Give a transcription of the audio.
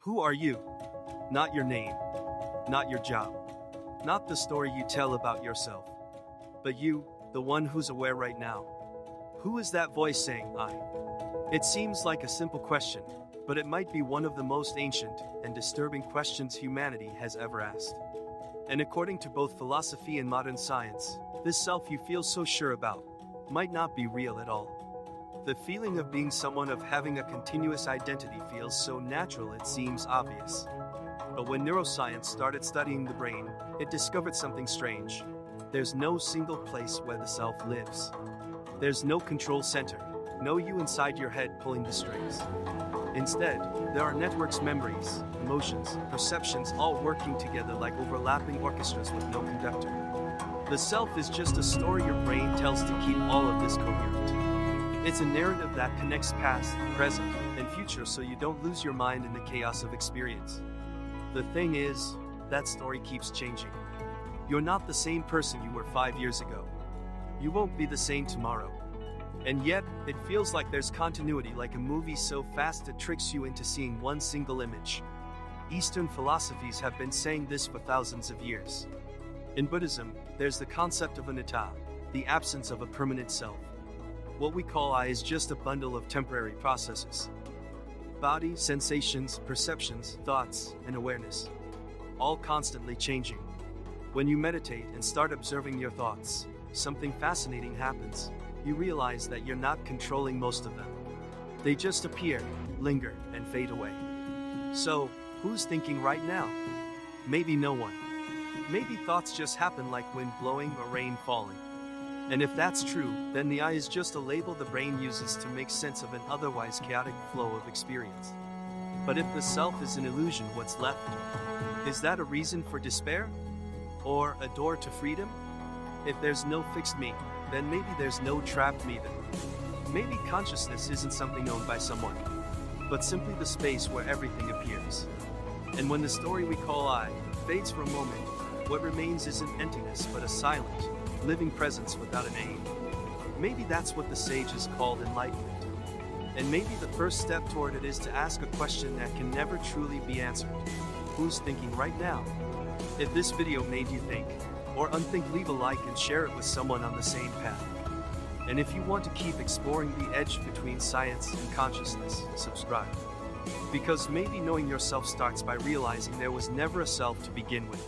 Who are you? Not your name, not your job, not the story you tell about yourself, but you, the one who's aware right now. Who is that voice saying, I? It seems like a simple question, but it might be one of the most ancient and disturbing questions humanity has ever asked. And according to both philosophy and modern science, this self you feel so sure about might not be real at all. The feeling of being someone, of having a continuous identity, feels so natural it seems obvious. But when neuroscience started studying the brain, it discovered something strange. There's no single place where the self lives. There's no control center, no you inside your head pulling the strings. Instead, there are networks, memories, emotions, perceptions, all working together like overlapping orchestras with no conductor. The self is just a story your brain tells to keep all of this coherent. It's a narrative that connects past, present, and future so you don't lose your mind in the chaos of experience. The thing is, that story keeps changing. You're not the same person you were 5 years ago. You won't be the same tomorrow. And yet, it feels like there's continuity, like a movie so fast it tricks you into seeing one single image. Eastern philosophies have been saying this for thousands of years. In Buddhism, there's the concept of anatta, the absence of a permanent self. What we call I is just a bundle of temporary processes. Body, sensations, perceptions, thoughts, and awareness. All constantly changing. When you meditate and start observing your thoughts, something fascinating happens. You realize that you're not controlling most of them. They just appear, linger, and fade away. So, who's thinking right now? Maybe no one. Maybe thoughts just happen like wind blowing or rain falling. And if that's true, then the I is just a label the brain uses to make sense of an otherwise chaotic flow of experience. But if the self is an illusion, what's left? Is that a reason for despair? Or a door to freedom? If there's no fixed me, then maybe there's no trapped me then. Maybe consciousness isn't something owned by someone, but simply the space where everything appears. And when the story we call I fades for a moment, what remains isn't emptiness but a silent, living presence without a name. Maybe that's what the sages called enlightenment. And maybe the first step toward it is to ask a question that can never truly be answered. Who's thinking right now? If this video made you think, or unthink, leave a like and share it with someone on the same path. And if you want to keep exploring the edge between science and consciousness, subscribe. Because maybe knowing yourself starts by realizing there was never a self to begin with.